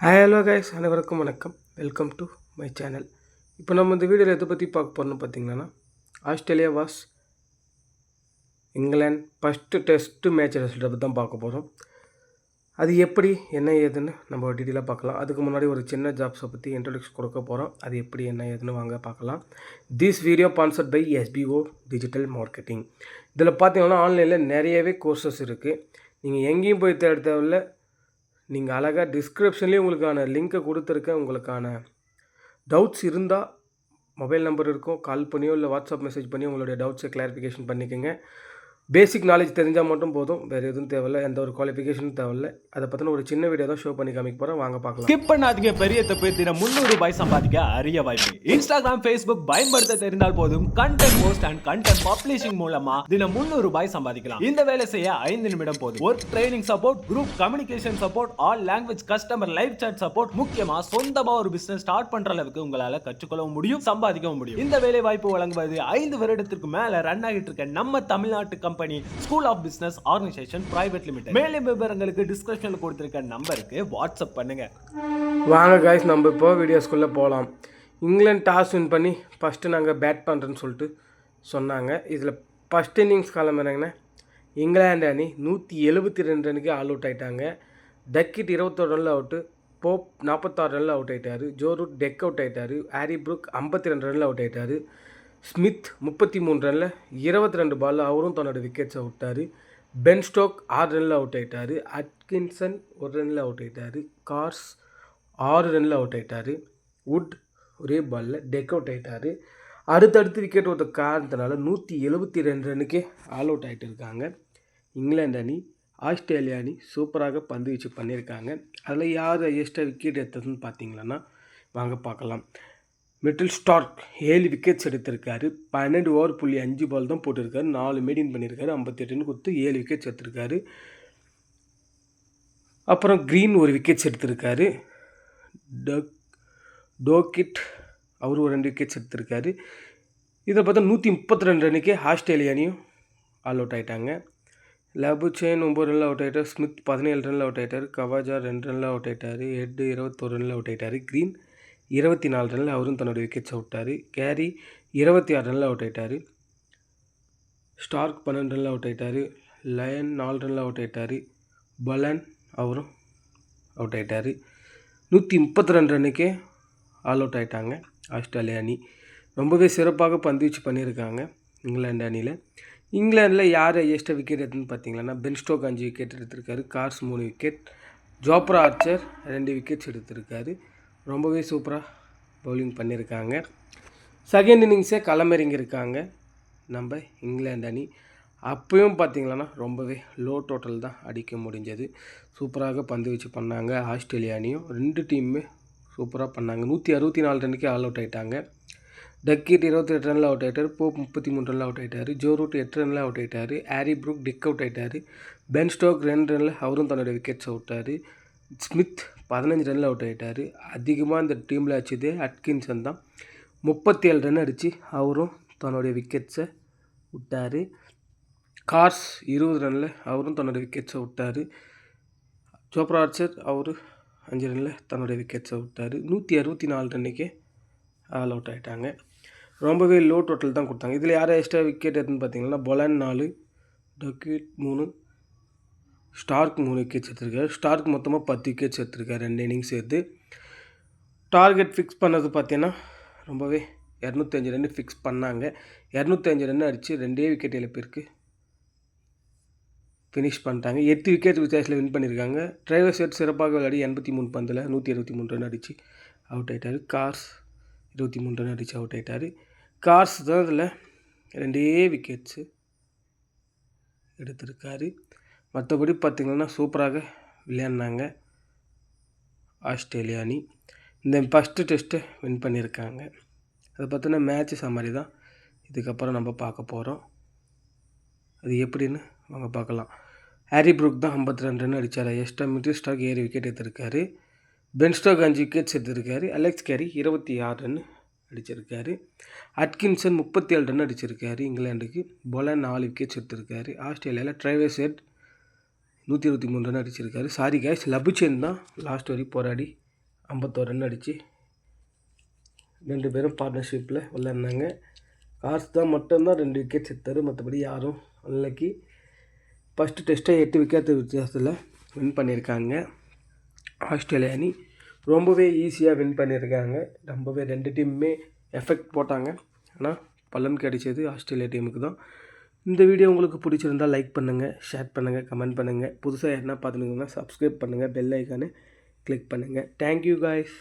Hi hello guys, அனைவருக்கும் வணக்கம். Welcome to my channel. இப்போ நம்ம இந்த வீடியோவில் எதை பற்றி பார்க்க போகிறோம்னு பார்த்தீங்கன்னா, Australia was England first test match ரிசல்ட்டை பற்றி தான் பார்க்க போகிறோம். அது எப்படி என்ன ஏதுன்னு நம்ம டீட்டெயிலாக பார்க்கலாம். அதுக்கு முன்னாடி ஒரு சின்ன ஜாப்ஸை பற்றி இன்ட்ரொடக்ஷன் கொடுக்க போகிறோம். அது எப்படி என்ன ஏதுன்னு வாங்க பார்க்கலாம். This video sponsored by SBO digital marketing. இதில் பார்த்தீங்கன்னா ஆன்லைனில் நிறையவே கோர்சஸ் இருக்குது. நீங்கள் எங்கேயும் போய் தேவையில்லை. நீங்கள் அழகாக டிஸ்கிரிப்ஷன்லேயே உங்களுக்கான லிங்க்கை கொடுத்துருக்கேன். உங்களுக்கான டவுட்ஸ் இருந்தால் மொபைல் நம்பர் இருக்கும், கால் பண்ணியோ இல்லை வாட்ஸ்அப் மெசேஜ் பண்ணி உங்களுடைய டவுட்ஸை கிளாரிஃபிகேஷன் பண்ணிக்கோங்க. பேசிக் நாலேஜ் தெரிஞ்சால் மட்டும் போதும், வேறு எதுவும் தேவையில்லை, எந்த ஒரு குவாலிஃபிகேஷனும் தேவையில்லை. அதை பற்றின ஒரு சின்ன வீடியோ தான் ஷோ பண்ணி காமிக்க போகிறேன், வாங்க பார்க்கலாம். ஸ்கிப் பண்ணாதீங்க. பெரிய தப்பு. தினம் 300 ரூபாய் சம்பாதிக்க அரிய வாய்ப்பு. இன்ஸ்டாகிராம், ஃபேஸ்புக் பயன்படுத்த தெரிந்தால் போதும், content post and content publishing மூலமா தினம் 300 ரூபாய் சம்பாதிக்கலாம். இந்த வேலை செய்ய 5 நிமிடம் போதும். Work training support, group communication support, all language customer live chat support, முக்கியமா சொந்தமா ஒரு பிசினஸ் ஸ்டார்ட் பண்ற அளவுக்கு உங்களால கற்றுக்கொள்ளவும் முடியும், சம்பாதிக்கவும் முடியும். இந்த வேலை வாய்ப்பு வழங்குவது 5 வருடத்திற்கு மேல ரன் ஆகிட்டு இருக்க நம்ம தமிழ்நாட்டு company school of business organisation private limited. மேலும் விவரங்களுக்கு டிஸ்கிரிப்ஷன்ல கொடுத்திருக்க நம்பருக்கு வாட்ஸ்அப் பண்ணுங்க. வாங்க கைஸ், நம்ம இப்போ வீடியோஸ்குள்ளே போகலாம். இங்கிலாந்து டாஸ் வின் பண்ணி ஃபஸ்ட்டு நாங்கள் பேட் பண்ணுறேன்னு சொல்லிட்டு சொன்னாங்க. இதில் ஃபஸ்ட் இன்னிங்ஸ் கிளம்புறாங்கன்னா இங்கிலாந்து அணி 172 ரனுக்கு ஆல் அவுட் ஆகிட்டாங்க. டக்கிட் 21 Ranil out, Pope 46 Ranil out ஆகிட்டார், ஜோ ரூட் டெக் அவுட் ஆகிட்டார், ஹாரி ப்ரூக் 52 ரனில் அவுட் ஆகிட்டார், ஸ்மித் 33 ரனில் 22 பாலில் அவரும் தன்னோட விக்கெட்ஸை விட்டார், பென் ஸ்டோக் 6 ரனில் அவுட் ஆகிட்டார், அட்கின்சன் 1 ரனில் அவுட் ஆகிட்டார், கார்ஸ் 6 ரனில் அவுட் ஆகிட்டார், வுட் ஒரே பாலில் டெக் அவுட் ஆகிட்டார். அடுத்தடுத்து விக்கெட் ஒருத்த காரணத்தினால 172 ரனுக்கே ஆல் அவுட் ஆகிட்டு இருக்காங்க. இங்கிலாந்து அணி ஆஸ்திரேலியா அணி சூப்பராக பந்து வீச்சு பண்ணியிருக்காங்க. அதில் யார் ஹையஸ்ட்டாக விக்கெட் எடுத்ததுன்னு பார்த்தீங்கன்னா வாங்க பார்க்கலாம். மிட்டில் ஸ்டார்க் 7 விக்கெட்ஸ் எடுத்திருக்காரு. 12 ஓவர் 5 பால் தான் போட்டிருக்காரு. 4 மெயின்டைன் பண்ணியிருக்காரு. 58 ரன் கொடுத்து 7 விக்கெட்ஸ் எடுத்திருக்காரு. அப்புறம் க்ரீன் ஒரு விக்கெட்ஸ் எடுத்திருக்காரு. டோக்கிட் அவர் ஒரு 2 விக்கெட்ஸ் எடுத்திருக்காரு. இதில் பார்த்தா 132 ரனுக்கே ஆஸ்திரேலியா அணியும் ஆல் அவுட் ஆகிட்டாங்க. லபுச்சேன் 9 ரனில் அவுட் ஆகிட்டார், ஸ்மித் 17 ரனில் அவுட் ஆகிட்டார், கவாஜா 2 ரனில் அவுட் ஆகிட்டார், ஹெட் 21 ரனில் அவுட் ஆகிட்டார், க்ரீன் 24 ரனில் அவரும் தன்னோட விக்கெட்ஸ் அவுட்டார், கேரி 26 ரனில் அவுட் ஆகிட்டார், ஸ்டார்க் 12 ரனில் அவுட் ஆகிட்டார், லயன் 4 ரனில் அவுட் ஆகிட்டார், பலன் அவரும் அவுட் ஆகிட்டார். 132 ரன்னுக்கே ஆல் அவுட் ஆகிட்டாங்க ஆஸ்திரேலியா அணி. ரொம்பவே சிறப்பாக பந்து வீச்சு பண்ணியிருக்காங்க இங்கிலாந்து அணியில். இங்கிலாந்தில் யார் ஹையஸ்ட்டாக விக்கெட் எடுத்துன்னு பார்த்தீங்கன்னா பென் ஸ்டோக் 5 விக்கெட் எடுத்திருக்காரு, cars 3 wicket, Jofra Archer 2 wickets எடுத்திருக்காரு. ரொம்பவே சூப்பராக பவுலிங் பண்ணியிருக்காங்க. செகண்ட் இன்னிங்ஸே களமிறங்கியிருக்காங்க நம்ம இங்கிலாந்து அணி. அப்பயும் பார்த்திங்களன்னா ரொம்பவே லோ டோட்டல் தான் அடிக்க முடிஞ்சது. சூப்பராக பந்து வச்சு பண்ணாங்க ஆஸ்திரேலியா அணியும். 2 டீமுமே சூப்பராக பண்ணாங்க. 164 ரனுக்கே ஆல் அவுட் ஆகிட்டாங்க. டக்கிட் 28 ரனில் அவுட் ஆகிட்டார், போப் 33 ரனில் அவுட் ஆகிட்டார், ஜோ ரூட் 8 ரனில் அவுட் ஆகிட்டார், ஹாரி ப்ரூக் டெக் அவுட் ஆகிட்டார், பென் ஸ்டோக் 2 ரனில் அவரும் தன்னோட விக்கெட்ஸ் அவுட்டார், ஸ்மித் 15 ரனில் அவுட் ஆகிட்டார். அதிகமாக இந்த டீமில் அடிச்சது அட்கின்சன் தான். 37 ரன் அடித்து அவரும் தன்னுடைய விக்கெட்ஸை விட்டார். கார்ஸ் 20 ரனில் அவரும் தன்னோட விக்கெட்ஸை விட்டார். ஜோப்ரா ஆர்ச்சர் அவர் 5 ரனில் தன்னோட விக்கெட்ஸை விட்டார். 164 ரன்னுக்கே ஆல் அவுட் ஆகிட்டாங்க. ரொம்பவே லோ டோட்டல் தான் கொடுத்தாங்க. இதில் யார் எக்ஸ்ட்ரா விக்கெட் எடுத்துன்னு பார்த்தீங்கன்னா பொலன் 4, டக்கிட் 3, ஸ்டார்க் 3 விக்கெட்ஸ் எடுத்திருக்காரு. ஸ்டார்க் மொத்தமாக 10 விக்கெட்ஸ் எடுத்திருக்காரு 2 இன்னிங்ஸ் எடுத்து. டார்கெட் ஃபிக்ஸ் பண்ணது பார்த்தீங்கன்னா ரொம்பவே 205 ரன் ஃபிக்ஸ் பண்ணாங்க. 205 ரன் அடித்து 2 விக்கெட் இழப்பிற்கு ஃபினிஷ் பண்ணிட்டாங்க. 8 விக்கெட் வித்தியாசத்தில் வின் பண்ணியிருக்காங்க. டிரைவர் செட் சிறப்பாக விளையாடி 83 பந்தில் 123 ரன் அடித்து அவுட் ஆகிட்டார். கார்ஸ் 23 ரன் அடித்து அவுட் ஆகிட்டார். கார்ஸ் தான் இதில் 2 விக்கெட்ஸு எடுத்திருக்காரு. மற்றபடி பார்த்திங்கன்னா சூப்பராக விளையாடினாங்க ஆஸ்திரேலியா அணி. இந்த ஃபஸ்ட்டு டெஸ்ட்டை வின் பண்ணியிருக்காங்க. அதை பார்த்தினா மேட்ச்சு சம்மரி தான் இதுக்கப்புறம் நம்ம பார்க்க போகிறோம். அது எப்படின்னு வாங்க பார்க்கலாம். ஹாரி ப்ரூக் தான் 52 ரன் அடித்தார். மிடில் ஸ்டார்க் 7 விக்கெட் எடுத்திருக்காரு. பென் ஸ்டோக் 5 விக்கெட்ஸ் எடுத்திருக்காரு. அலெக்ஸ் கேரி 26 ரன் அடிச்சிருக்காரு. அட்கின்சன் 37 ரன் அடிச்சிருக்காரு இங்கிலாந்துக்கு. பொலன் 4 விக்கெட்ஸ் எடுத்திருக்காரு. ஆஸ்திரேலியாவில் டிரைவர் செட் 123 ரன் அடிச்சிருக்காரு. சாரி கைஸ், லபுச்சேன் தான் லாஸ்ட் வரைக்கும் போராடி 51 ரன் அடித்து 2 பேரும் பார்ட்னர்ஷிப்பில் விளையாடினாங்க. கார்ஸ் தான் மட்டும்தான் 2 விக்கெட்ஸ் எடுத்தார். மற்றபடி யாரும் அன்னைக்கு ஃபஸ்ட்டு டெஸ்ட்டை 8 விக்கெட் வித்தியாசத்தில் வின் பண்ணியிருக்காங்க. ஆஸ்திரேலியா அணி ரொம்பவே ஈஸியாக வின் பண்ணியிருக்காங்க. ரொம்பவே 2 டீமுமே எஃபெக்ட் போட்டாங்க. ஆனால் பலன் கிடைச்சது ஆஸ்திரேலியா டீமுக்கு தான். இந்த வீடியோ உங்களுக்கு பிடிச்சிருந்தால் லைக் பண்ணுங்கள், ஷேர் பண்ணுங்கள், கமெண்ட் பண்ணுங்கள். புதுசாக என்ன பார்த்துருந்தீங்கன்னா சப்ஸ்கிரைப் பண்ணுங்கள், பெல் ஐக்கானு கிளிக் பண்ணுங்கள். Thank you guys.